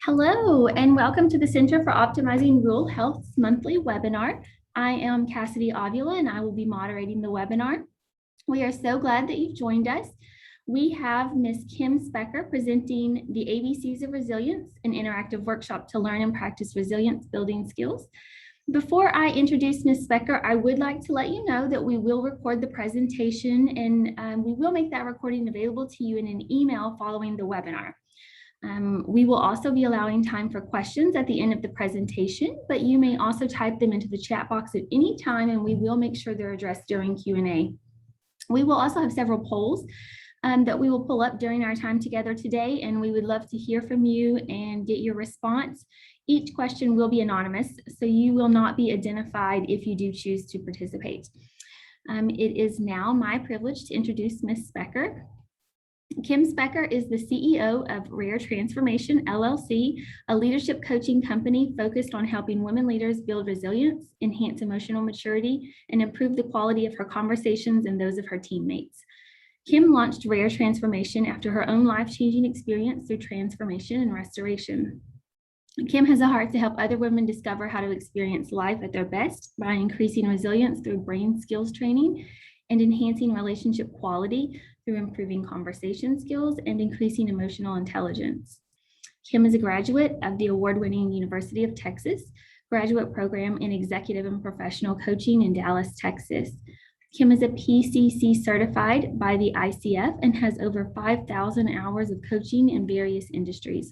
Hello, and welcome to the Center for Optimizing Rural Health's monthly webinar. I am Cassidy Avila, and I will be moderating the webinar. We are so glad that you've joined us. We have Ms. Kim Specker presenting the ABCs of Resilience, an interactive workshop to learn and practice resilience building skills. Before I introduce Ms. Specker, I would like to let you know that we will record the presentation and we will make that recording available to you in an email following the webinar. We will also be allowing time for questions at the end of the presentation, but you may also type them into the chat box at any time and we will make sure they're addressed during Q&A. We will also have several polls that we will pull up during our time together today, and we would love to hear from you and get your response. Each question will be anonymous, so you will not be identified if you do choose to participate. It is now my privilege to introduce Ms. Specker. Kim Specker is the CEO of Rare Transformation, LLC, a leadership coaching company focused on helping women leaders build resilience, enhance emotional maturity, and improve the quality of her conversations and those of her teammates. Kim launched Rare Transformation after her own life-changing experience through transformation and restoration. Kim has a heart to help other women discover how to experience life at their best by increasing resilience through brain skills training and enhancing relationship quality through improving conversation skills and increasing emotional intelligence. Kim is a graduate of the award-winning University of Texas graduate program in executive and professional coaching in Dallas, Texas. Kim is a PCC certified by the ICF and has over 5,000 hours of coaching in various industries.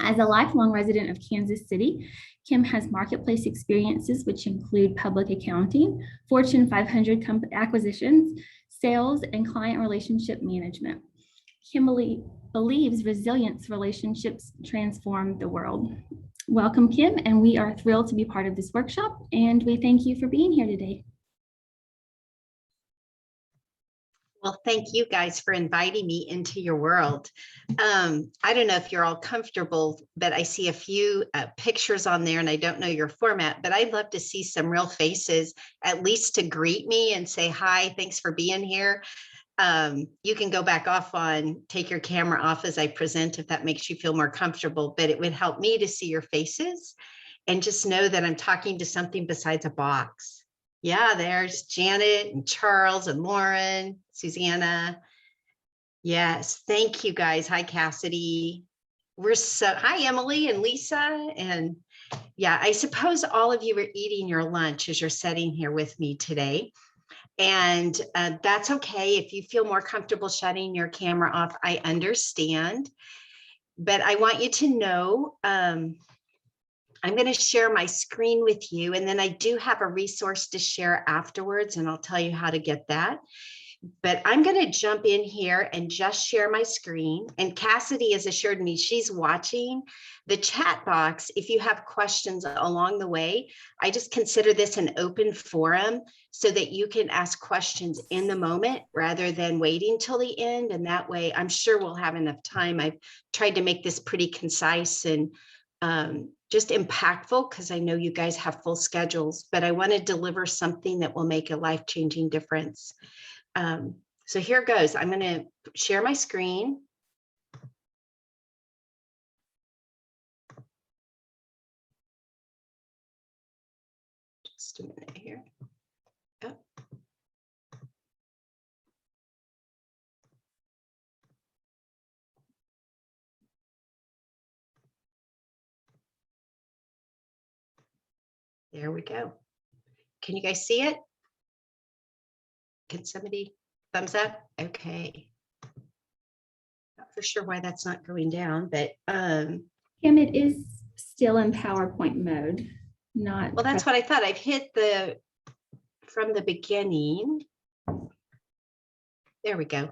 As a lifelong resident of Kansas City, Kim has marketplace experiences, which include public accounting, Fortune 500 acquisitions, sales, and client relationship management. Kim believes resilience relationships transform the world. Welcome, Kim, and we are thrilled to be part of this workshop, and we thank you for being here today. Well, thank you guys for inviting me into your world. I don't know if you're all comfortable, but I see a few pictures on there and I don't know your format, but I'd love to see some real faces, at least to greet me and say, hi, thanks for being here. You can go back off take your camera off as I present if that makes you feel more comfortable, but it would help me to see your faces and just know that I'm talking to something besides a box. Yeah, there's Janet and Charles and Lauren, Susanna. Yes, thank you guys. Hi, Cassidy. Hi, Emily and Lisa. And yeah, I suppose all of you are eating your lunch as you're sitting here with me today. And that's okay. If you feel more comfortable shutting your camera off, I understand. But I want you to know, I'm going to share my screen with you, and then I do have a resource to share afterwards, and I'll tell you how to get that. But I'm going to jump in here and just share my screen. And Cassidy has assured me she's watching the chat box. If you have questions along the way, I just consider this an open forum so that you can ask questions in the moment rather than waiting till the end. And that way, I'm sure we'll have enough time. I've tried to make this pretty concise and just impactful because I know you guys have full schedules, but I want to deliver something that will make a life-changing difference. So here goes. I'm going to share my screen. Just a minute here. Oh. There we go. Can you guys see it? Can somebody thumbs up? Okay. Not for sure why that's not going down, but Kim, it is still in PowerPoint mode. Not well, that's what I thought. I've hit from the beginning. There we go.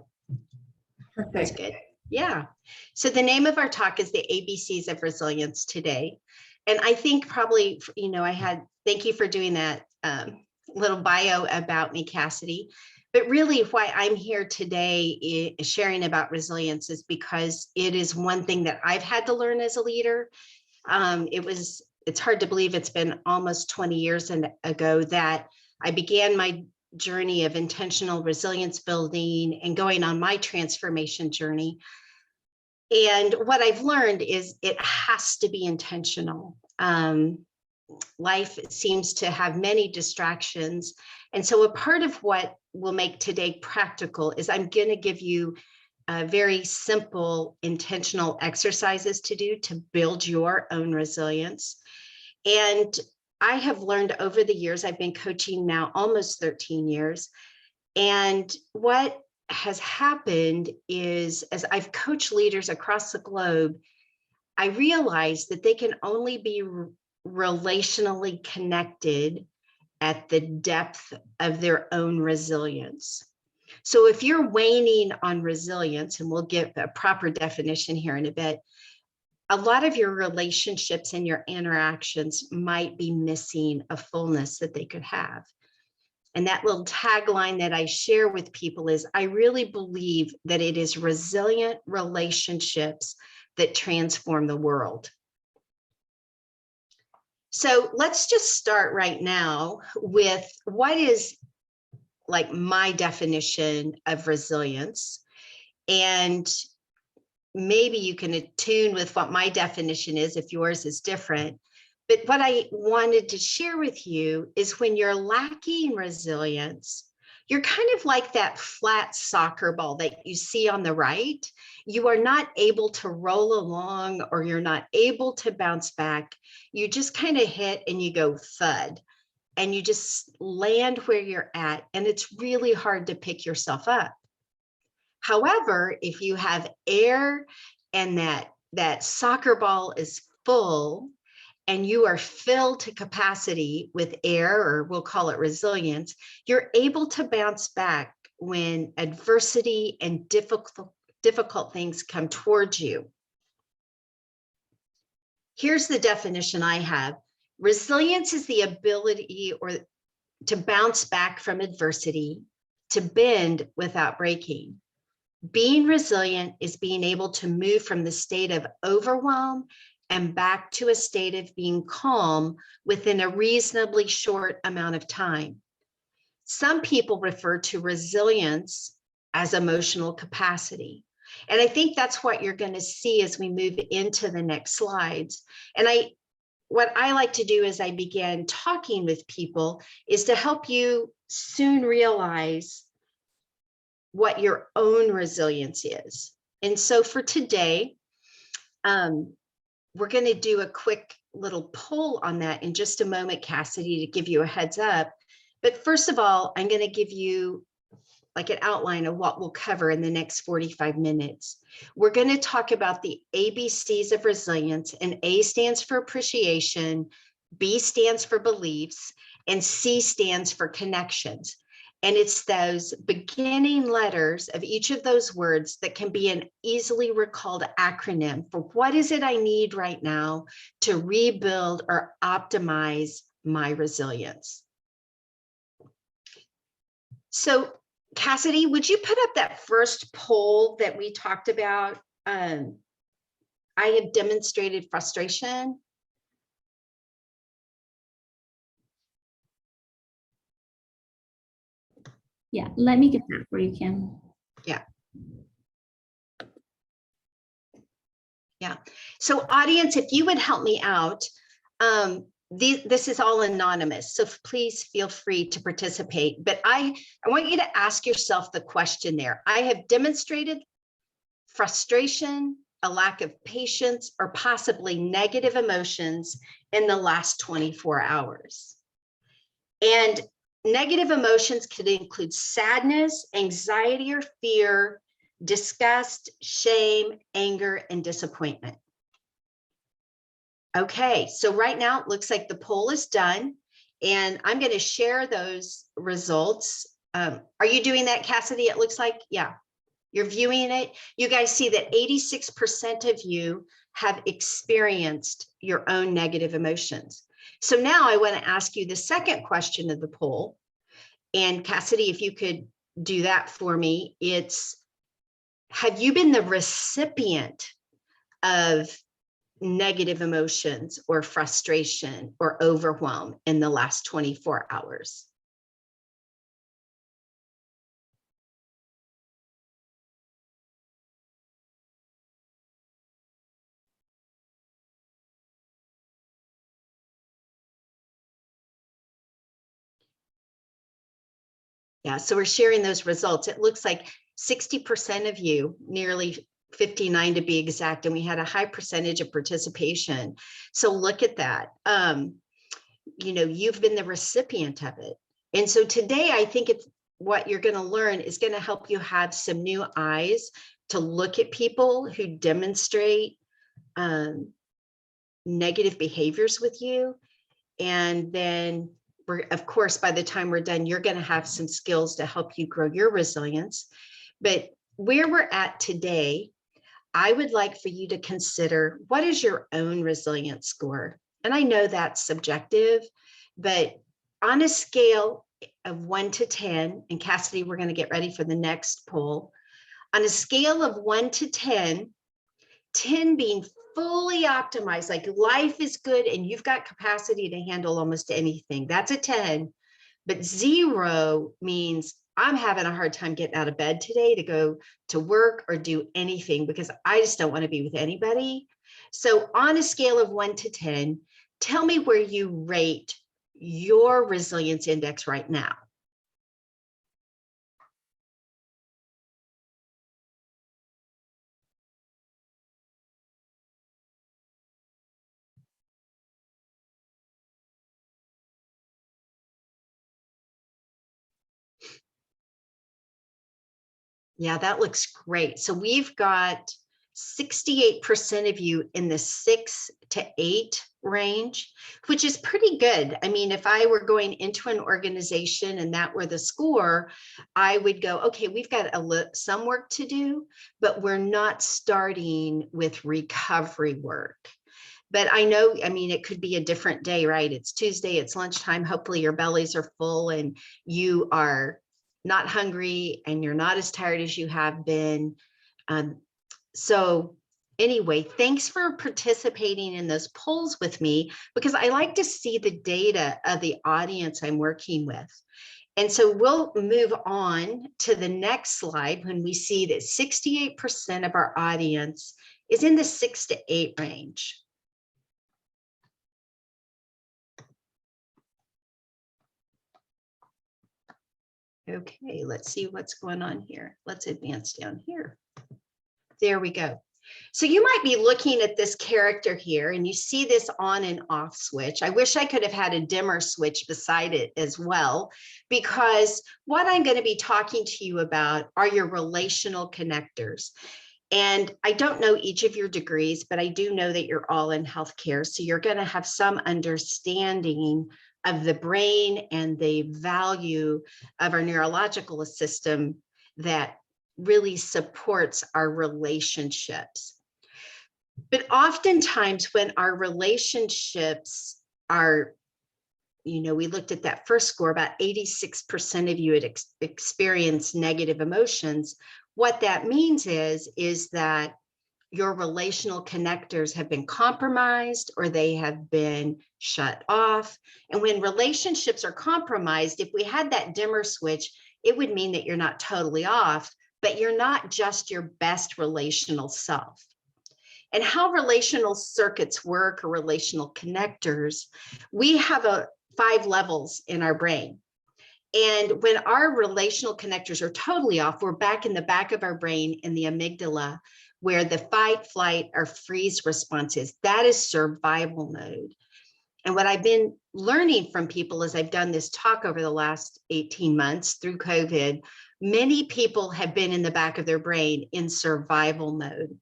Perfect. That's good. Yeah. So the name of our talk is the ABCs of Resilience today. And I think probably, thank you for doing that little bio about me, Cassidy. But really why I'm here today sharing about resilience is because it is one thing that I've had to learn as a leader. It's hard to believe it's been almost 20 years ago that I began my journey of intentional resilience building and going on my transformation journey. And what I've learned is it has to be intentional. Life seems to have many distractions. And so a part of what will make today practical is I'm going to give you very simple intentional exercises to do to build your own resilience. And I have learned over the years, I've been coaching now almost 13 years. And what has happened is, as I've coached leaders across the globe, I realized that they can only be relationally connected at the depth of their own resilience. So if you're waning on resilience, and we'll get a proper definition here in a bit, a lot of your relationships and your interactions might be missing a fullness that they could have. And that little tagline that I share with people is, I really believe that it is resilient relationships that transform the world. So let's just start right now with what is like my definition of resilience. And maybe you can attune with what my definition is if yours is different. But what I wanted to share with you is, when you're lacking resilience, you're kind of like that flat soccer ball that you see on the right. You are not able to roll along, or you're not able to bounce back. You just kind of hit and you go thud, and you just land where you're at. And it's really hard to pick yourself up. However, if you have air and that soccer ball is full, and you are filled to capacity with air, or we'll call it resilience, you're able to bounce back when adversity and difficult things come towards you. Here's the definition I have. Resilience is the ability to bounce back from adversity, to bend without breaking. Being resilient is being able to move from the state of overwhelm and back to a state of being calm within a reasonably short amount of time. Some people refer to resilience as emotional capacity. And I think that's what you're going to see as we move into the next slides. And what I like to do as I begin talking with people is to help you soon realize what your own resilience is. And so for today, we're going to do a quick little poll on that in just a moment, Cassidy, to give you a heads up. But first of all, I'm going to give you like an outline of what we'll cover in the next 45 minutes. We're going to talk about the ABCs of resilience, and A stands for appreciation, B stands for beliefs, and C stands for connections. And it's those beginning letters of each of those words that can be an easily recalled acronym for what is it I need right now to rebuild or optimize my resilience. So Cassidy, would you put up that first poll that we talked about? I have demonstrated frustration. Yeah, let me get that for you, Kim. Yeah. Yeah. So audience, if you would help me out, this is all anonymous, so please feel free to participate. But I want you to ask yourself the question there. I have demonstrated frustration, a lack of patience, or possibly negative emotions in the last 24 hours. And negative emotions could include sadness, anxiety or fear, disgust, shame, anger, and disappointment. Okay, so right now it looks like the poll is done, and I'm going to share those results. Are you doing that, Cassidy? It looks like, yeah, you're viewing it. You guys see that 86% of you have experienced your own negative emotions. So now I want to ask you the second question of the poll. And Cassidy, if you could do that for me, it's, have you been the recipient of negative emotions or frustration or overwhelm in the last 24 hours? Yeah, so we're sharing those results. It looks like 60% of you, nearly 59 to be exact, and we had a high percentage of participation. So look at that. You know, you've been the recipient of it. And so today, I think it's what you're going to learn is going to help you have some new eyes to look at people who demonstrate negative behaviors with you. And then of course, by the time we're done, you're going to have some skills to help you grow your resilience. But where we're at today, I would like for you to consider, what is your own resilience score? And I know that's subjective, but on a scale of 1 to 10, and Cassidy, we're going to get ready for the next poll. On a scale of 1 to 10, 10 being fully optimized, like life is good and you've got capacity to handle almost anything. That's a 10. But 0 means I'm having a hard time getting out of bed today to go to work or do anything because I just don't want to be with anybody. So on a scale of 1 to 10, tell me where you rate your resilience index right now. Yeah, that looks great. So we've got 68% of you in the 6 to 8 range, which is pretty good. I mean, if I were going into an organization and that were the score, I would go, okay, we've got some work to do, but we're not starting with recovery work. But I know, I mean, it could be a different day, right? It's Tuesday, it's lunchtime. Hopefully your bellies are full and you are not hungry and you're not as tired as you have been. So anyway, thanks for participating in those polls with me, because I like to see the data of the audience I'm working with. And so we'll move on to the next slide when we see that 68% of our audience is in the 6 to 8 range. Okay, let's see what's going on here. Let's advance down here. There we go. So you might be looking at this character here and you see this on and off switch. I wish I could have had a dimmer switch beside it as well, because what I'm going to be talking to you about are your relational connectors. And I don't know each of your degrees, but I do know that you're all in healthcare. So you're going to have some understanding of the brain and the value of our neurological system that really supports our relationships. But oftentimes when our relationships are, you know, we looked at that first score, about 86% of you had experienced negative emotions. What that means is that your relational connectors have been compromised or they have been shut off. And when relationships are compromised, if we had that dimmer switch, it would mean that you're not totally off, but you're not just your best relational self. And how relational circuits work, or relational connectors, we have 5 levels in our brain. And when our relational connectors are totally off, we're back in the back of our brain in the amygdala, where the fight, flight, or freeze response is. That is survival mode. And what I've been learning from people as I've done this talk over the last 18 months through COVID, many people have been in the back of their brain in survival mode.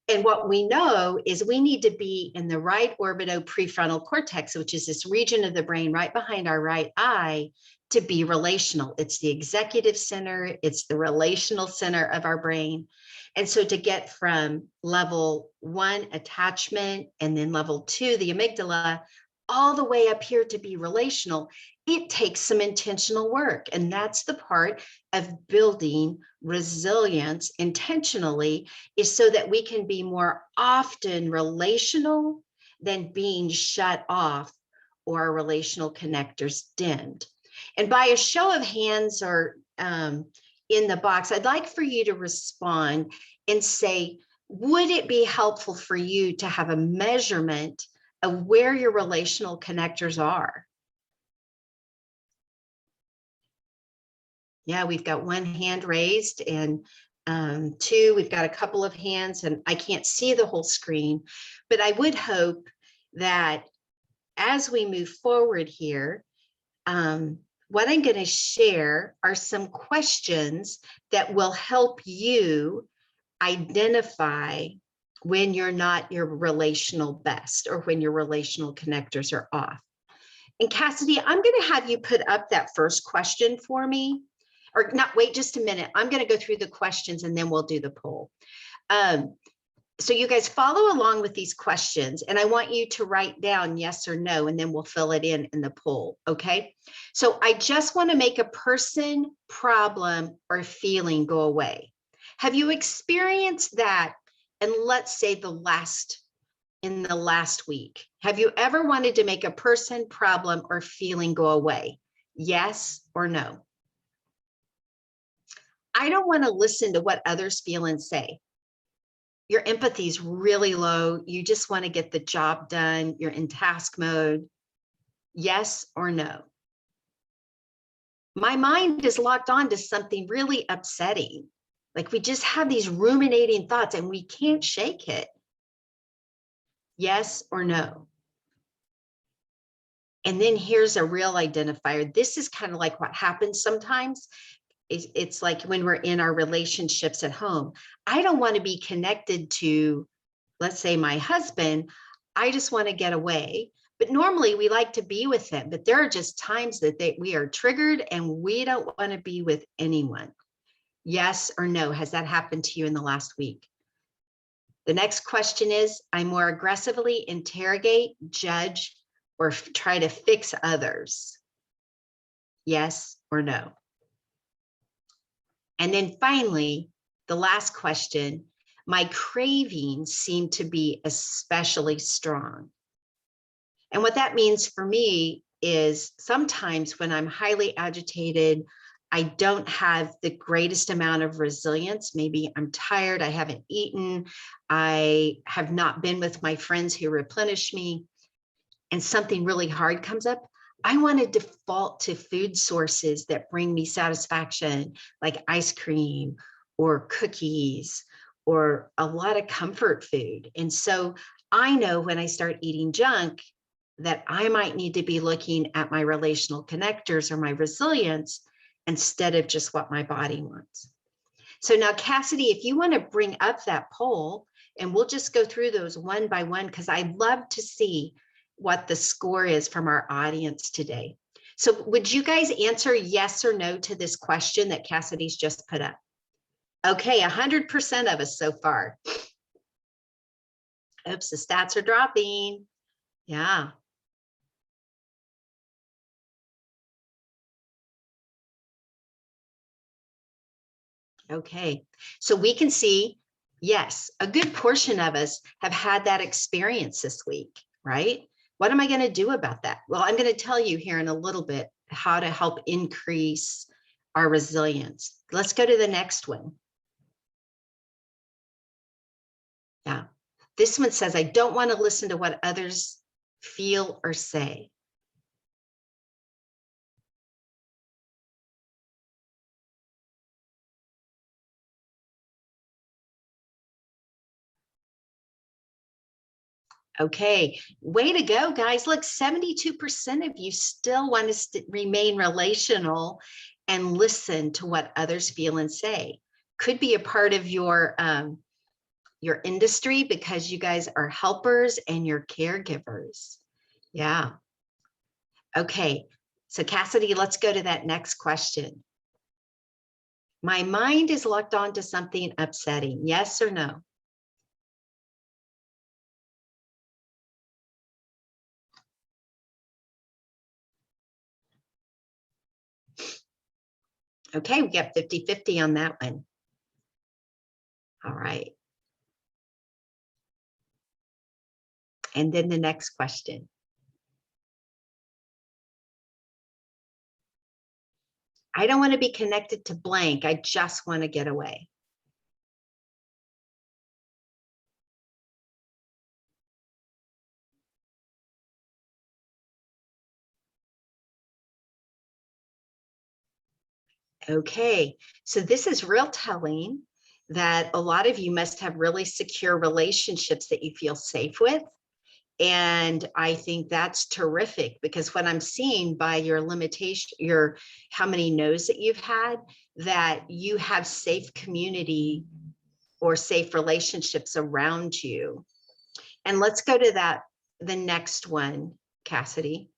And what we know is we need to be in the right orbitoprefrontal cortex, which is this region of the brain right behind our right eye, to be relational. It's the executive center, it's the relational center of our brain. And so to get from level 1, attachment, and then level 2, the amygdala, all the way up here to be relational, it takes some intentional work. And that's the part of building resilience intentionally, is so that we can be more often relational than being shut off or our relational connectors dimmed. And by a show of hands or in the box, I'd like for you to respond and say, would it be helpful for you to have a measurement of where your relational connectors are? Yeah, we've got one hand raised, and two, we've got a couple of hands, and I can't see the whole screen, but I would hope that as we move forward here, what I'm going to share are some questions that will help you identify when you're not your relational best or when your relational connectors are off. And Cassidy, I'm going to have you put up that first question for me, or not, wait just a minute. I'm going to go through the questions and then we'll do the poll. So you guys follow along with these questions, and I want you to write down yes or no, and then we'll fill it in the poll, okay? So I just want to make a person, problem, or feeling go away. Have you experienced that? And let's say in the last week, have you ever wanted to make a person, problem, or feeling go away? Yes or no? I don't want to listen to what others feel and say. Your empathy is really low. You just want to get the job done. You're in task mode. Yes or no? My mind is locked on to something really upsetting. Like we just have these ruminating thoughts and we can't shake it. Yes or no? And then here's a real identifier. This is kind of like what happens sometimes. It's like when we're in our relationships at home. I don't want to be connected to, let's say, my husband. I just want to get away. But normally we like to be with him. But there are just times that we are triggered and we don't want to be with anyone. Yes or no? Has that happened to you in the last week? The next question is, I more aggressively interrogate, judge, or try to fix others. Yes or no? And then finally, the last question, my cravings seem to be especially strong. And what that means for me is sometimes when I'm highly agitated, I don't have the greatest amount of resilience. Maybe I'm tired, I haven't eaten, I have not been with my friends who replenish me, and something really hard comes up. I want to default to food sources that bring me satisfaction, like ice cream or cookies or a lot of comfort food. And so I know when I start eating junk that I might need to be looking at my relational connectors or my resilience instead of just what my body wants. So now, Cassidy, if you want to bring up that poll, and we'll just go through those one by one, because I'd love to see what the score is from our audience today. So would you guys answer yes or no to this question that Cassidy's just put up? Okay, 100% of us so far. Oops, the stats are dropping. Yeah. Okay, so we can see, yes, a good portion of us have had that experience this week, right? What am I going to do about that? Well, I'm going to tell you here in a little bit how to help increase our resilience. Let's go to the next one. Yeah, this one says, I don't want to listen to what others feel or say. Okay, way to go, guys. Look, 72% of you still want to remain relational and listen to what others feel and say. Could be a part of your industry because you guys are helpers and you're caregivers. Yeah. Okay, so Cassidy, let's go to that next question. My mind is locked onto something upsetting. Yes or no? Okay, we got 50-50 on that one. All right. And then the next question. I don't want to be connected to blank. I just want to get away. Okay, so this is real telling that a lot of you must have really secure relationships that you feel safe with. And I think that's terrific, because what I'm seeing by your limitation, your how many no's that you've had, that you have safe community or safe relationships around you. And let's go to the next one, Cassidy.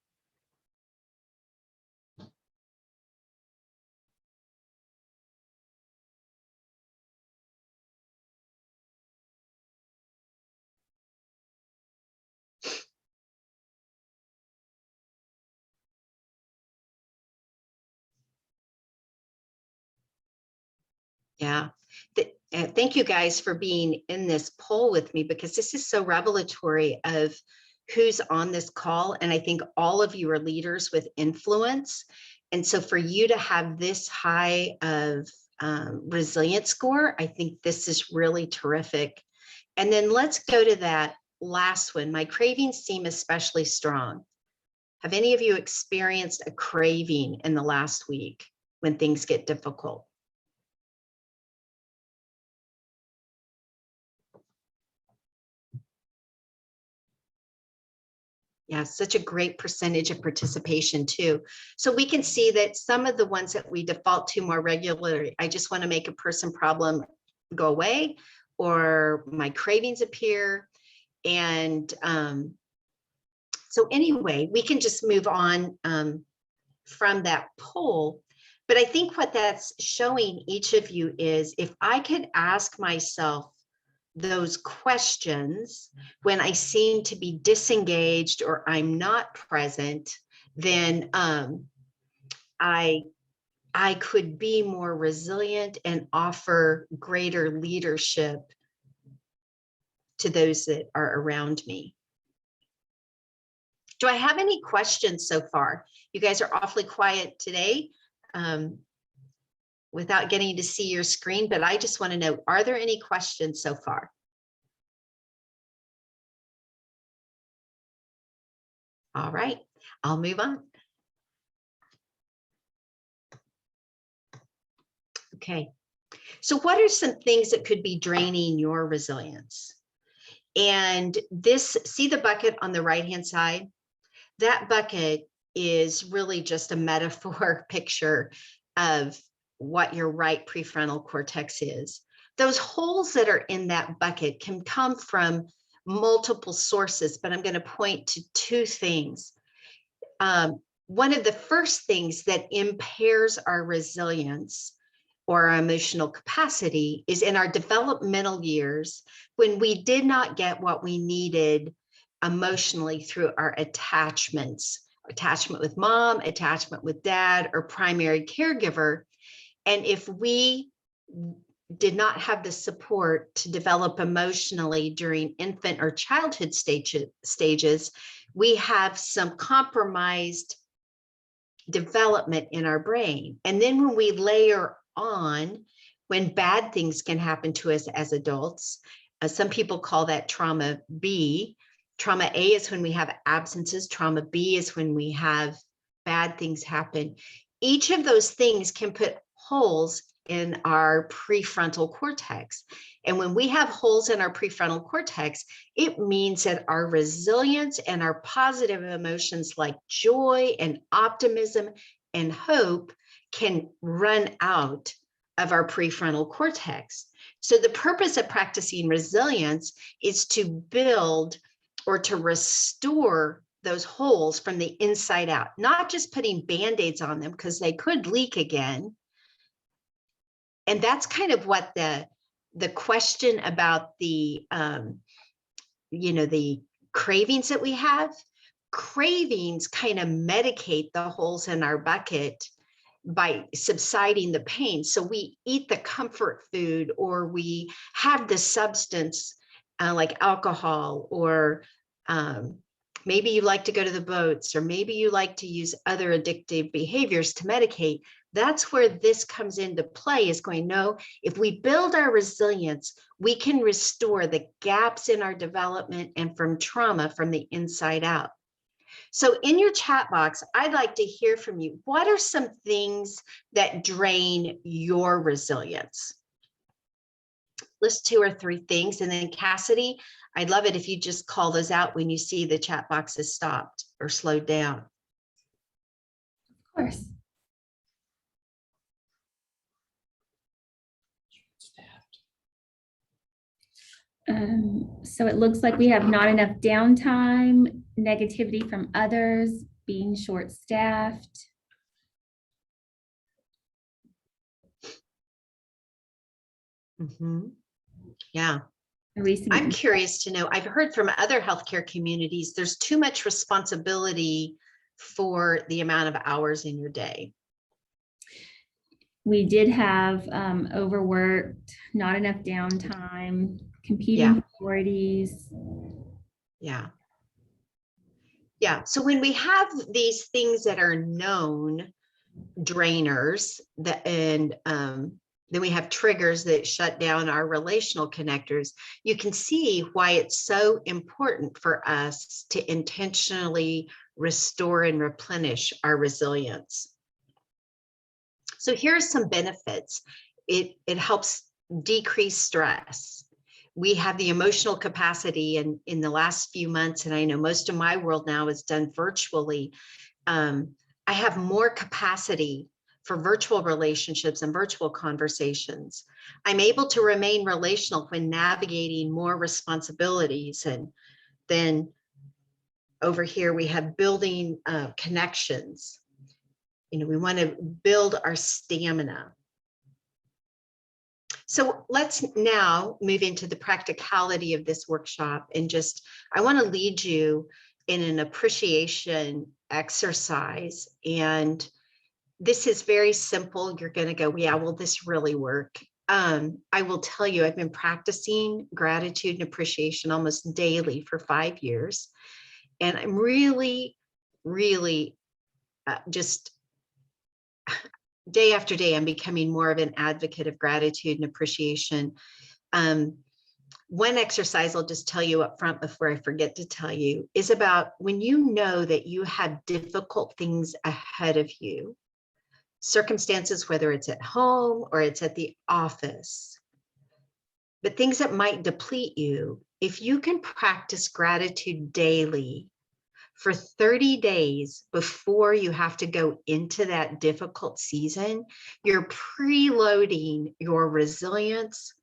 Yeah. Thank you guys for being in this poll with me, because this is so revelatory of who's on this call. And I think all of you are leaders with influence. And so for you to have this high of resilience score, I think this is really terrific. And then let's go to that last one. My cravings seem especially strong. Have any of you experienced a craving in the last week when things get difficult? Yeah, such a great percentage of participation too. So we can see that some of the ones that we default to more regularly, I just want to make a person problem go away, or my cravings appear. And so anyway, we can just move on from that poll. But I think what that's showing each of you is, if I could ask myself those questions when I seem to be disengaged or I'm not present, then I could be more resilient and offer greater leadership to those that are around me. Do I have any questions so far? You guys are awfully quiet today without getting to see your screen, but I just want to know, are there any questions so far? All right, I'll move on. Okay, so what are some things that could be draining your resilience? And this, see the bucket on the right-hand side? That bucket is really just a metaphor picture of what your right prefrontal cortex is. Those holes that are in that bucket can come from multiple sources, but I'm going to point to two things. One of the first things that impairs our resilience or our emotional capacity is in our developmental years, when we did not get what we needed emotionally through our attachments, attachment with mom, attachment with dad, or primary caregiver. And if we did not have the support to develop emotionally during infant or childhood stages, we have some compromised development in our brain. And then when we layer on, when bad things can happen to us as adults, some people call that trauma B. Trauma A is when we have absences. Trauma B is when we have bad things happen. Each of those things can put holes in our prefrontal cortex. And when we have holes in our prefrontal cortex, it means that our resilience and our positive emotions like joy and optimism and hope can run out of our prefrontal cortex. So the purpose of practicing resilience is to build or to restore those holes from the inside out, not just putting Band-Aids on them, because they could leak again. And that's kind of what the question about the the cravings that we have. Cravings kind of medicate the holes in our bucket by subsiding the pain. So we eat the comfort food, or we have the substance like alcohol, or maybe you like to go to the boats, or maybe you like to use other addictive behaviors to medicate. That's where this comes into play, is going, no, if we build our resilience, we can restore the gaps in our development and from trauma from the inside out. So in your chat box, I'd like to hear from you. What are some things that drain your resilience? List 2 or 3 things. And then Cassidy, I'd love it if you just call those out when you see the chat box is stopped or slowed down. Of course. So it looks like we have not enough downtime, negativity from others, being short-staffed. Yeah. Recent. I'm curious to know, I've heard from other healthcare communities, there's too much responsibility for the amount of hours in your day. We did have overworked, not enough downtime, competing priorities. Yeah. Yeah. So when we have these things that are known drainers and then we have triggers that shut down our relational connectors, you can see why it's so important for us to intentionally restore and replenish our resilience. So here are some benefits. It helps decrease stress. We have the emotional capacity, and in the last few months, and I know most of my world now is done virtually, I have more capacity for virtual relationships and virtual conversations. I'm able to remain relational when navigating more responsibilities. And then over here, we have building connections. We want to build our stamina. So let's now move into the practicality of this workshop, and I want to lead you in an appreciation exercise. And this is very simple. You're going to go, yeah, will this really work? I will tell you, I've been practicing gratitude and appreciation almost daily for 5 years. And I'm really, really just day after day, I'm becoming more of an advocate of gratitude and appreciation. One exercise I'll just tell you up front before I forget to tell you is about when you know that you have difficult things ahead of you, circumstances, whether it's at home or it's at the office, but things that might deplete you. If you can practice gratitude daily for 30 days before you have to go into that difficult season, you're preloading your resilience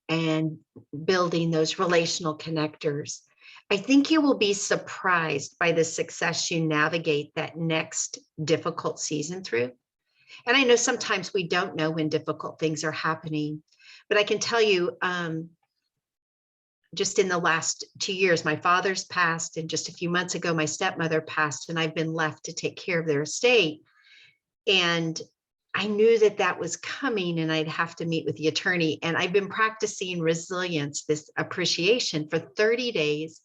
and building those relational connectors. I think you will be surprised by the success you navigate that next difficult season through. And I know sometimes we don't know when difficult things are happening, but I can tell you, just in the last 2 years, my father's passed, and just a few months ago, my stepmother passed, and I've been left to take care of their estate. And I knew that that was coming, and I'd have to meet with the attorney. And I've been practicing resilience, this appreciation, for 30 days.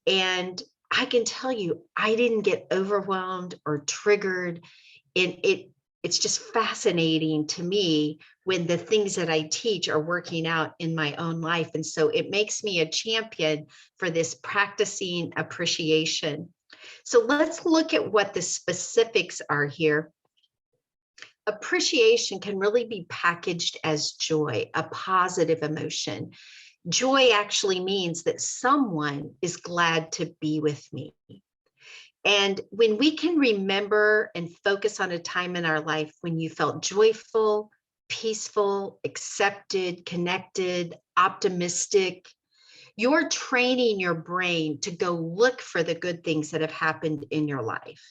And I can tell you, I didn't get overwhelmed or triggered. It's just fascinating to me when the things that I teach are working out in my own life. And so it makes me a champion for this practicing appreciation. So let's look at what the specifics are here. Appreciation can really be packaged as joy, a positive emotion. Joy actually means that someone is glad to be with me. And when we can remember and focus on a time in our life when you felt joyful, peaceful, accepted, connected, optimistic, you're training your brain to go look for the good things that have happened in your life.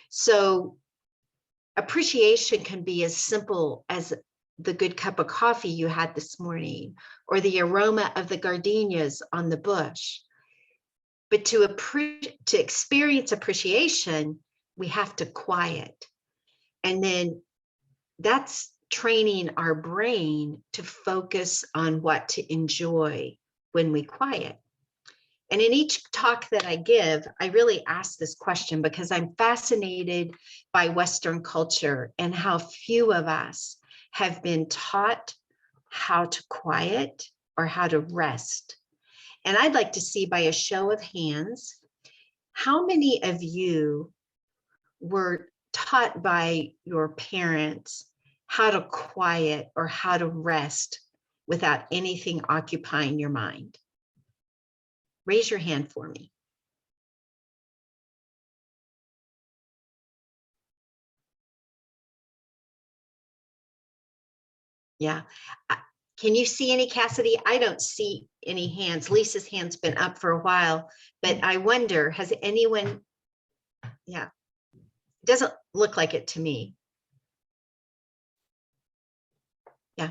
So appreciation can be as simple as the good cup of coffee you had this morning, or the aroma of the gardenias on the bush. But to experience appreciation, we have to quiet. And then that's training our brain to focus on what to enjoy when we quiet. And in each talk that I give, I really ask this question because I'm fascinated by Western culture and how few of us have been taught how to quiet or how to rest. And I'd like to see, by a show of hands, How many of you were taught by your parents how to quiet or how to rest without anything occupying your mind? Raise your hand for me. Yeah. Can you see any, Cassidy? I don't see any hands. Lisa's hand's been up for a while, but I wonder, has anyone? Yeah, doesn't look like it to me. Yeah.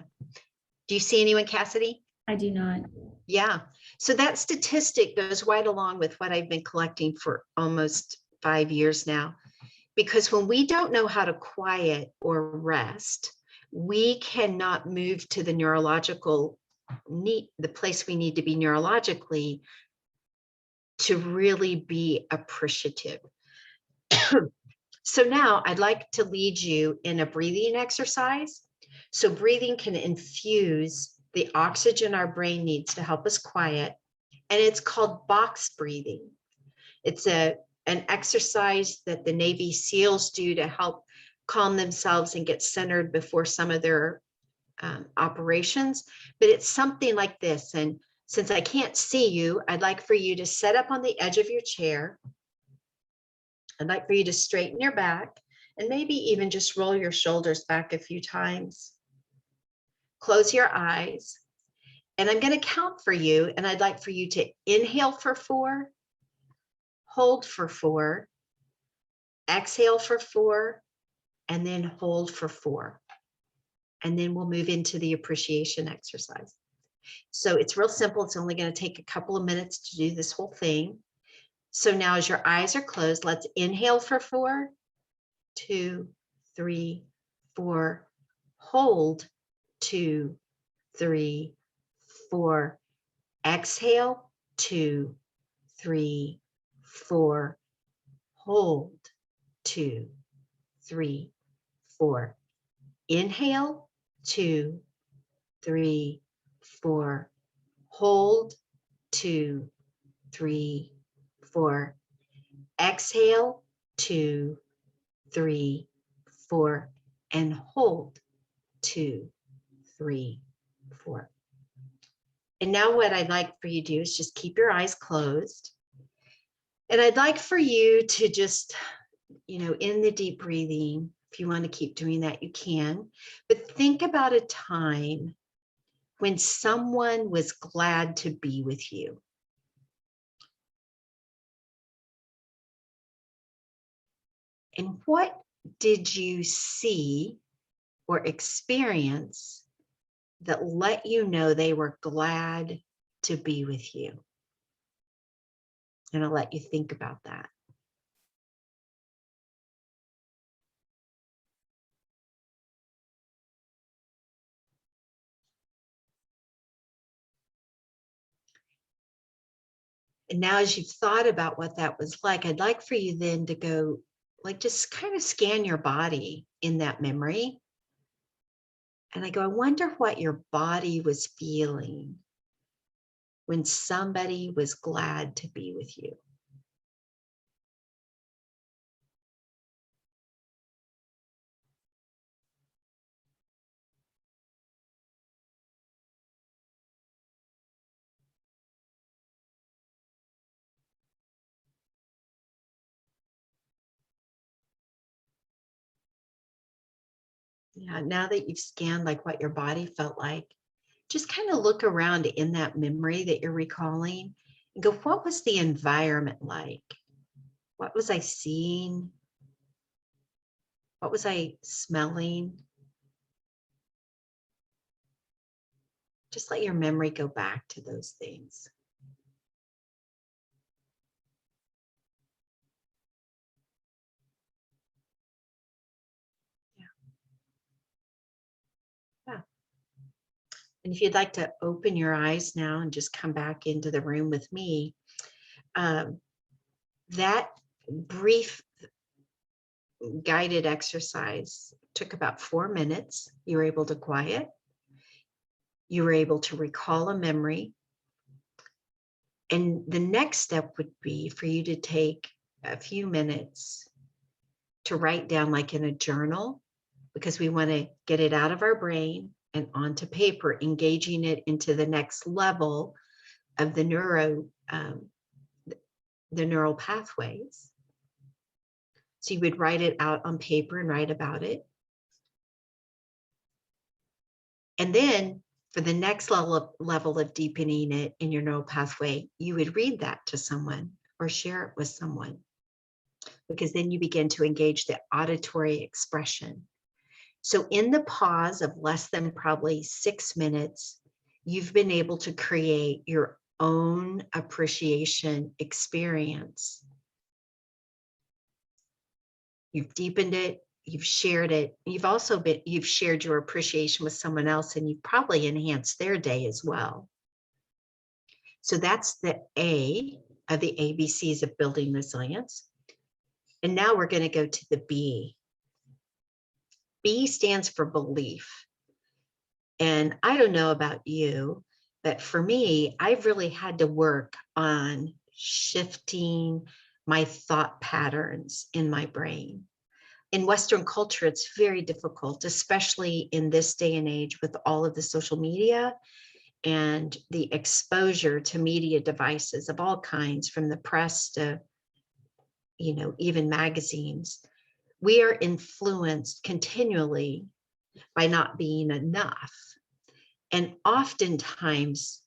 Do you see anyone, Cassidy? I do not. Yeah. So that statistic goes right along with what I've been collecting for almost 5 years now. Because when we don't know how to quiet or rest, we cannot move to the neurological need, the place we need to be neurologically to really be appreciative. So now I'd like to lead you in a breathing exercise. So breathing can infuse the oxygen our brain needs to help us quiet. And it's called box breathing. It's an exercise that the Navy SEALs do to help calm themselves and get centered before some of their operations. But it's something like this. And since I can't see you, I'd like for you to sit up on the edge of your chair. I'd like for you to straighten your back and maybe even just roll your shoulders back a few times. Close your eyes. And I'm going to count for you. And I'd like for you to inhale for 4, hold for 4, exhale for 4, and then hold for 4. And then we'll move into the appreciation exercise. So it's real simple. It's only going to take a couple of minutes to do this whole thing. So now as your eyes are closed, let's inhale for 4, 2, 3, 4, hold 2, 3, 4, exhale 2, 3, 4, hold 2, 3, 4, inhale 2, 3, 4, hold 2, 3, 4, exhale 2, 3, 4, and hold 2, 3, 4. And now what I'd like for you to do is just keep your eyes closed. And I'd like for you to just, in the deep breathing, if you want to keep doing that, you can. But think about a time when someone was glad to be with you. And what did you see or experience that let you know they were glad to be with you? And I'll let you think about that. And now as you've thought about what that was like, I'd like for you then to go, just kind of scan your body in that memory. And I go, I wonder what your body was feeling when somebody was glad to be with you. Yeah, now that you've scanned what your body felt like, just kind of look around in that memory that you're recalling and go, what was the environment like? What was I seeing? What was I smelling? Just let your memory go back to those things. Yeah. And if you'd like to open your eyes now and just come back into the room with me, that brief guided exercise took about 4 minutes. You were able to quiet. You were able to recall a memory. And the next step would be for you to take a few minutes to write down, like in a journal, because we want to get it out of our brain and onto paper, engaging it into the next level of the neural pathways. So you would write it out on paper and write about it. And then for the next level of deepening it in your neural pathway, you would read that to someone or share it with someone, because then you begin to engage the auditory expression. So in the pause of less than probably 6 minutes, you've been able to create your own appreciation experience. You've deepened it, you've shared it. You've shared your appreciation with someone else, and you've probably enhanced their day as well. So that's the A of the ABCs of building resilience. And now we're going to go to the B. B stands for belief. And I don't know about you, but for me, I've really had to work on shifting my thought patterns in my brain. In Western culture, it's very difficult, especially in this day and age with all of the social media and the exposure to media devices of all kinds, from the press to, even magazines. We are influenced continually by not being enough. And oftentimes,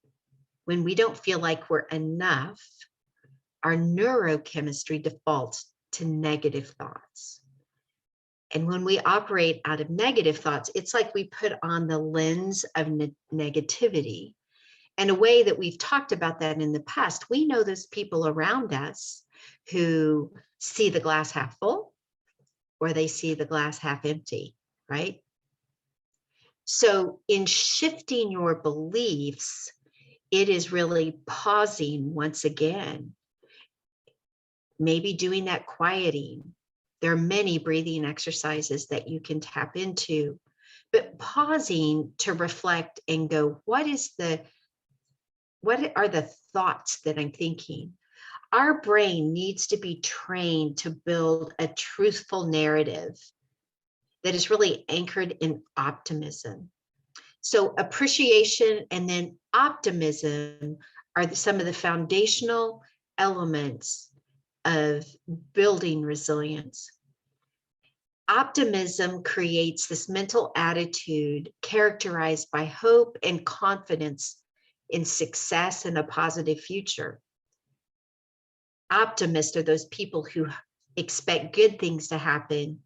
when we don't feel like we're enough, our neurochemistry defaults to negative thoughts. And when we operate out of negative thoughts, it's like we put on the lens of negativity. And a way that we've talked about that in the past, we know those people around us who see the glass half full, or they see the glass half empty, right? So in shifting your beliefs, it is really pausing once again, maybe doing that quieting. There are many breathing exercises that you can tap into, but pausing to reflect and go, what are the thoughts that I'm thinking? Our brain needs to be trained to build a truthful narrative that is really anchored in optimism. So appreciation and then optimism are some of the foundational elements of building resilience. Optimism creates this mental attitude characterized by hope and confidence in success and a positive future. Optimists are those people who expect good things to happen,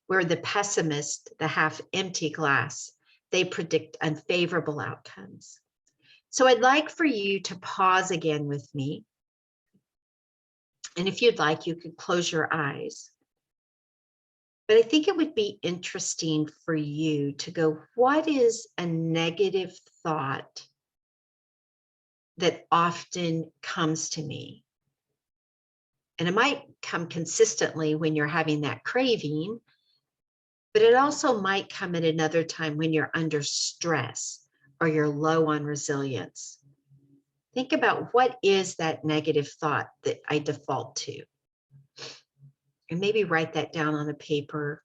where the pessimist, the half empty glass, they predict unfavorable outcomes. So I'd like for you to pause again with me. And if you'd like, you could close your eyes. But I think it would be interesting for you to go, what is a negative thought that often comes to me? And it might come consistently when you're having that craving, but it also might come at another time when you're under stress or you're low on resilience. Think about, what is that negative thought that I default to? And maybe write that down on a paper.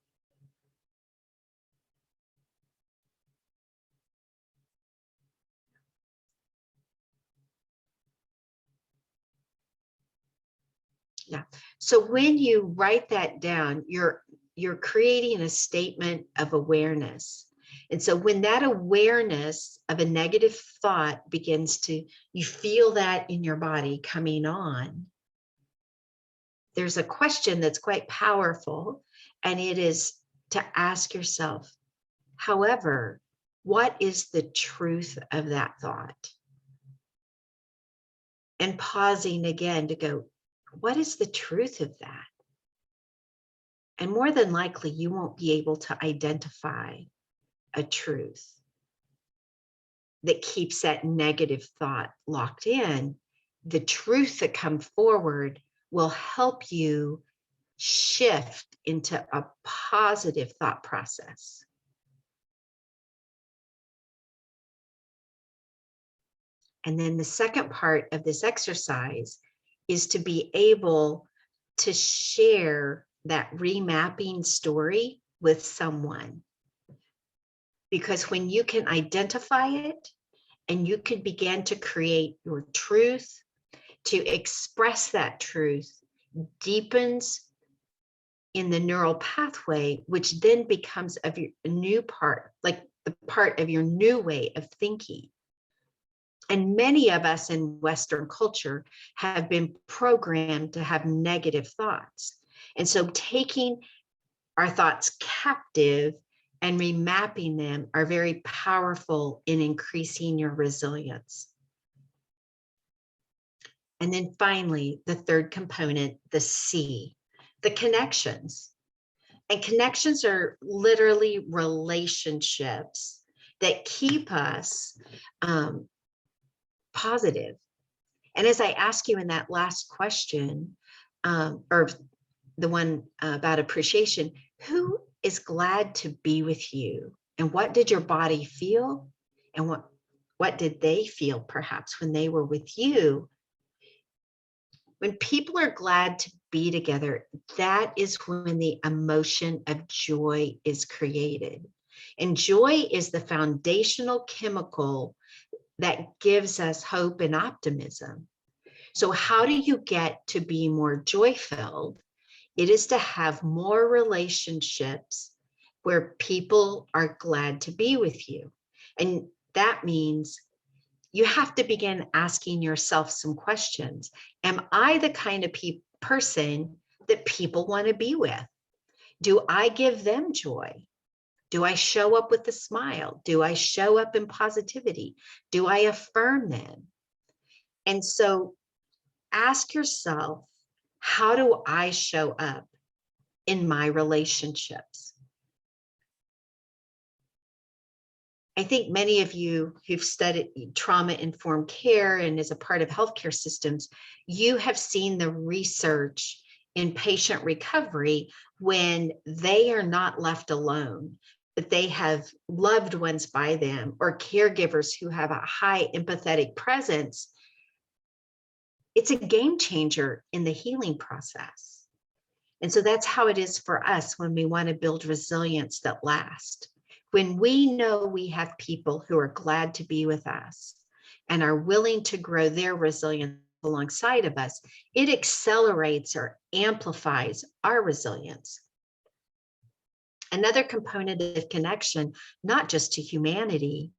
Yeah. So when you write that down, you're creating a statement of awareness. And so when that awareness of a negative thought begins to, you feel that in your body coming on, there's a question that's quite powerful, and it is to ask yourself, however, what is the truth of that thought? And pausing again to go, what is the truth of that? And more than likely, you won't be able to identify a truth that keeps that negative thought locked in. The truth that comes forward will help you shift into a positive thought process. And then the second part of this exercise is to be able to share that remapping story with someone. Because when you can identify it and you can begin to create your truth, to express that truth deepens in the neural pathway, which then becomes of your new part, like the part of your new way of thinking. And many of us in Western culture have been programmed to have negative thoughts. And so taking our thoughts captive and remapping them are very powerful in increasing your resilience. And then finally, the third component, the C, the connections. And connections are literally relationships that keep us positive. And as I ask you in that last question, or the one about appreciation, who is glad to be with you? And what did your body feel? And what did they feel perhaps when they were with you? When people are glad to be together, that is when the emotion of joy is created. And joy is the foundational chemical that gives us hope and optimism. So how do you get to be more joy-filled? It is to have more relationships where people are glad to be with you. And that means you have to begin asking yourself some questions. Am I the kind of person that people want to be with? Do I give them joy? Do I show up with a smile? Do I show up in positivity? Do I affirm them? And so ask yourself, how do I show up in my relationships? I think many of you who've studied trauma-informed care and as a part of healthcare systems, you have seen the research in patient recovery when they are not left alone, but they have loved ones by them or caregivers who have a high empathetic presence. It's a game changer in the healing process. And so that's how it is for us when we want to build resilience that lasts. When we know we have people who are glad to be with us and are willing to grow their resilience alongside of us, it accelerates or amplifies our resilience. Another component of connection, not just to humanity,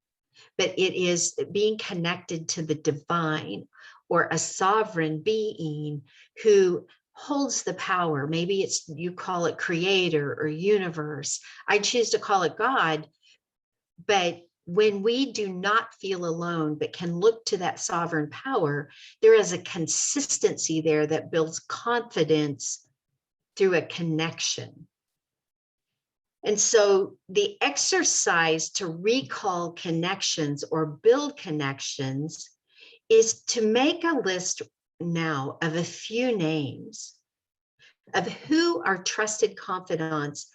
but it is being connected to the divine or a sovereign being who holds the power. Maybe it's, you call it creator or universe. I choose to call it God. But when we do not feel alone, but can look to that sovereign power, there is a consistency there that builds confidence through a connection. And so the exercise to recall connections or build connections is to make a list now of a few names of who are trusted confidants,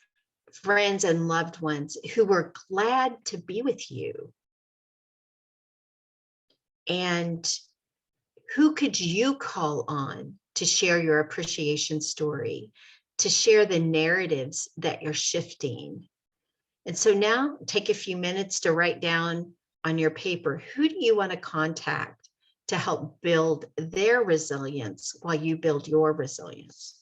friends and loved ones who were glad to be with you. And who could you call on to share your appreciation story, to share the narratives that you're shifting? And so now take a few minutes to write down on your paper, who do you want to contact to help build their resilience while you build your resilience?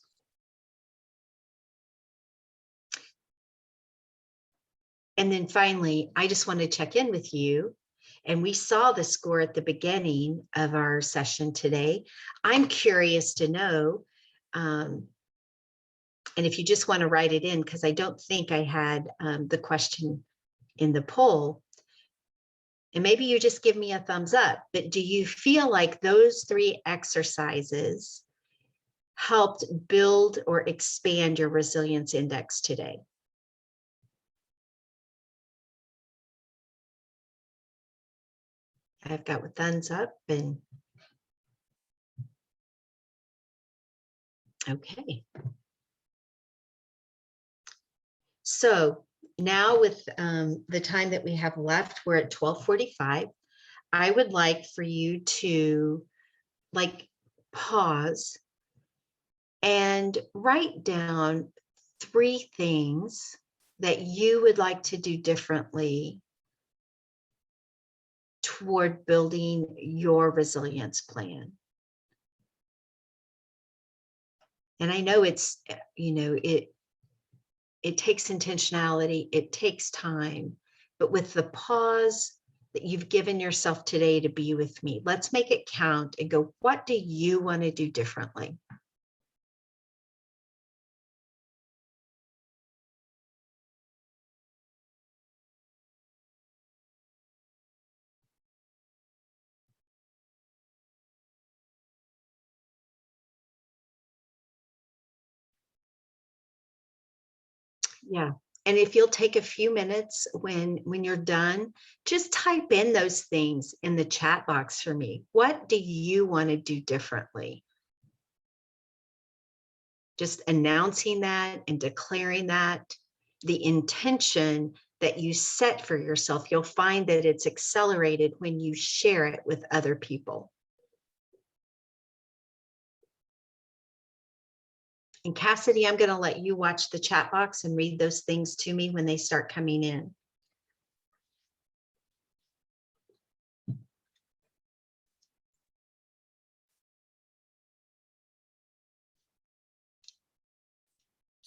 And then finally, I just want to check in with you. And we saw the score at the beginning of our session today. I'm curious to know, and if you just want to write it in, because I don't think I had the question in the poll, and maybe you just give me a thumbs up, but do you feel like those 3 exercises helped build or expand your resilience index today? I've got with thumbs up and okay. So now with the time that we have left, we're at 12:45. I would like for you to pause and write down 3 things that you would like to do differently toward building your resilience plan. And I know it's, it takes intentionality, it takes time, but with the pause that you've given yourself today to be with me, let's make it count and go, what do you want to do differently? Yeah. And if you'll take a few minutes when you're done, just type in those things in the chat box for me. What do you want to do differently? Just announcing that and declaring that, the intention that you set for yourself, you'll find that it's accelerated when you share it with other people. And Cassidy, I'm going to let you watch the chat box and read those things to me when they start coming in.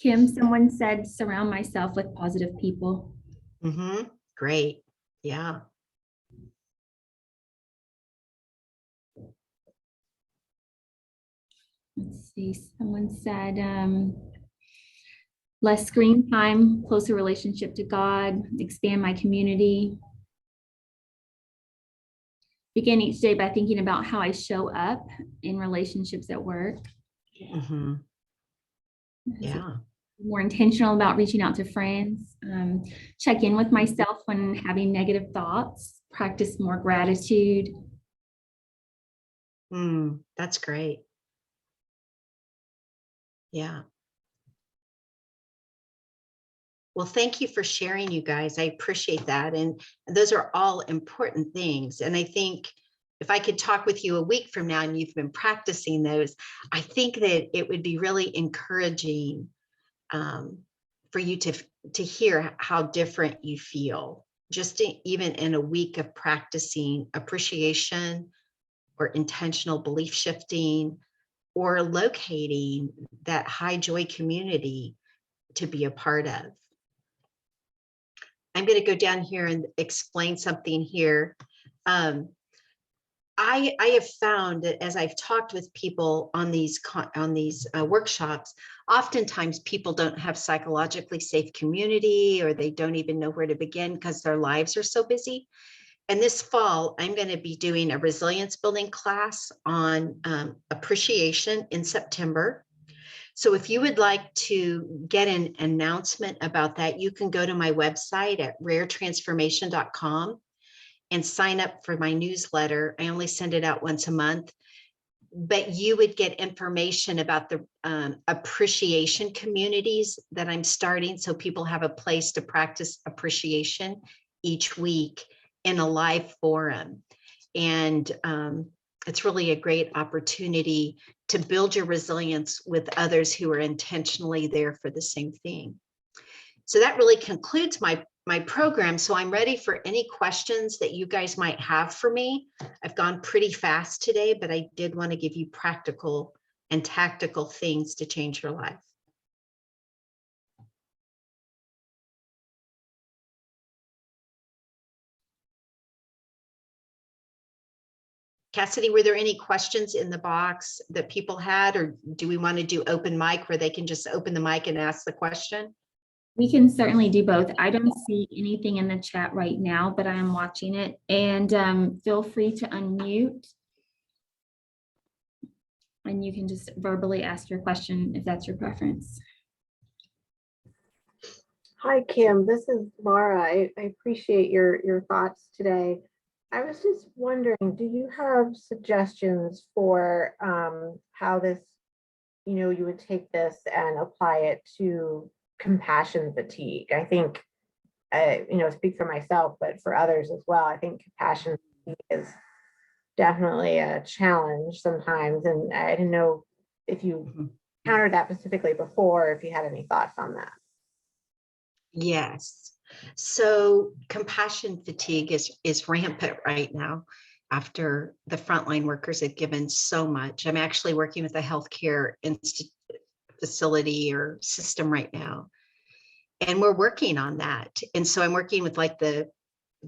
Kim, someone said, surround myself with positive people. Great. Yeah. Let's see, someone said, less screen time, closer relationship to God, expand my community. Begin each day by thinking about how I show up in relationships at work. Yeah. More intentional about reaching out to friends, check in with myself when having negative thoughts, practice more gratitude. That's great. Yeah. Well, thank you for sharing, you guys. I appreciate that. And those are all important things. And I think if I could talk with you a week from now and you've been practicing those, I think that it would be really encouraging for you to hear how different you feel, just even in a week of practicing appreciation or intentional belief shifting or locating that high joy community to be a part of. I'm going to go down here and explain something here. I have found that as I've talked with people on these workshops, oftentimes people don't have psychologically safe community, or they don't even know where to begin because their lives are so busy. And this fall, I'm going to be doing a resilience building class on appreciation in September. So if you would like to get an announcement about that, you can go to my website at raretransformation.com and sign up for my newsletter. I only send it out once a month, but you would get information about the appreciation communities that I'm starting, so people have a place to practice appreciation each week in a live forum. And it's really a great opportunity to build your resilience with others who are intentionally there for the same thing. So that really concludes my program. So I'm ready for any questions that you guys might have for me. I've gone pretty fast today, but I did want to give you practical and tactical things to change your life. Cassidy, were there any questions in the box that people had, or do we want to do open mic where they can just open the mic and ask the question? We can certainly do both. I don't see anything in the chat right now, but I am watching it, and feel free to unmute. And you can just verbally ask your question if that's your preference. Hi, Kim. This is Laura. I appreciate your thoughts today. I was just wondering, do you have suggestions for how this, you would take this and apply it to compassion fatigue? I think, speak for myself, but for others as well, I think compassion fatigue is definitely a challenge sometimes. And I didn't know if you encountered that specifically before, if you had any thoughts on that. Yes. So compassion fatigue is rampant right now after the frontline workers have given so much. I'm actually working with a healthcare facility or system right now, and we're working on that. And so I'm working with like the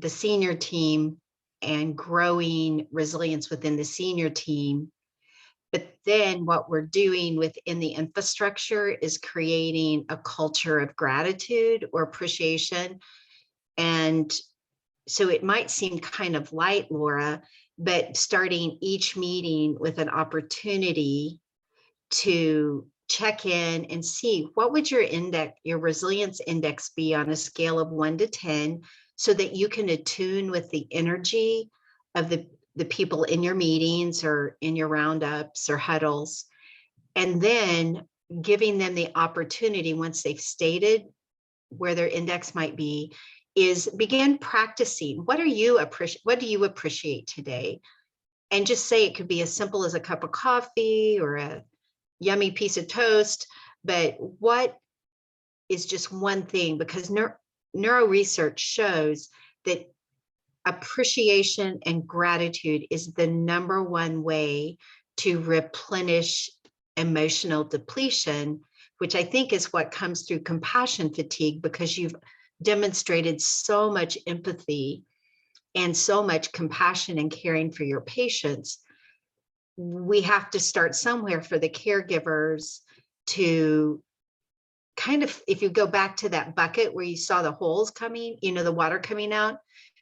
senior team and growing resilience within the senior team. But then what we're doing within the infrastructure is creating a culture of gratitude or appreciation. And so it might seem kind of light, Laura, but starting each meeting with an opportunity to check in and see what would your resilience index be on a scale of 1 to 10, so that you can attune with the energy of the people in your meetings or in your roundups or huddles, and then giving them the opportunity, once they've stated where their index might be, is begin practicing. What do you appreciate today? And just say, it could be as simple as a cup of coffee or a yummy piece of toast, but what is just one thing? Because neuro research shows that appreciation and gratitude is the #1 way to replenish emotional depletion, which I think is what comes through compassion fatigue, because you've demonstrated so much empathy and so much compassion and caring for your patients. We have to start somewhere for the caregivers to kind of, if you go back to that bucket where you saw the holes coming, the water coming out,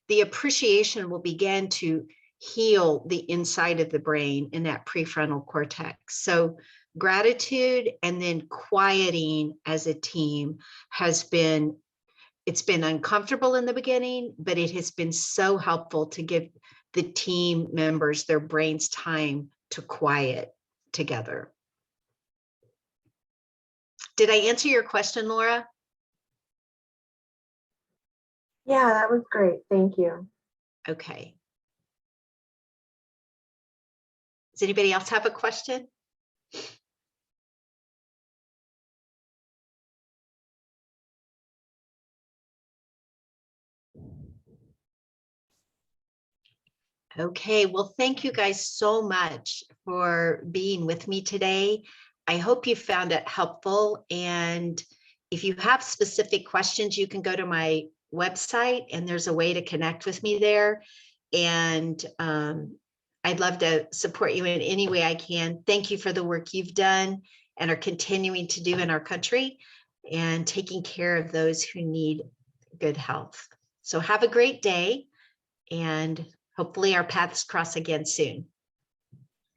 the appreciation will begin to heal the inside of the brain in that prefrontal cortex. So gratitude and then quieting as a team it's been uncomfortable in the beginning, but it has been so helpful to give the team members their brains time to quiet together. Did I answer your question, Laura? Yeah, that was great. Thank you. Okay. Does anybody else have a question? Okay, well, thank you guys so much for being with me today. I hope you found it helpful. And if you have specific questions, you can go to my website and there's a way to connect with me there. And I'd love to support you in any way I can. Thank you for the work you've done and are continuing to do in our country and taking care of those who need good health. So have a great day, and hopefully our paths cross again soon.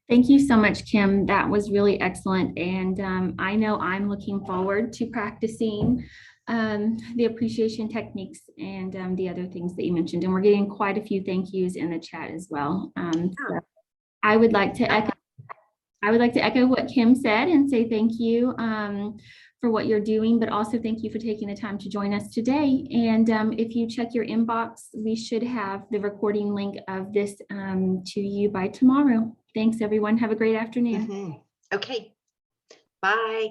Thank you so much, Kim. That was really excellent. And I know I'm looking forward to practicing the appreciation techniques and the other things that you mentioned. And we're getting quite a few thank yous in the chat as well. So I would like to echo what Kim said and say thank you for what you're doing, but also thank you for taking the time to join us today. And if you check your inbox, we should have the recording link of this to you by tomorrow. Thanks, everyone. Have a great afternoon. Okay, bye.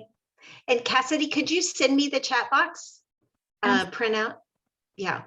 And Cassidy, could you send me the chat box printout? Yeah.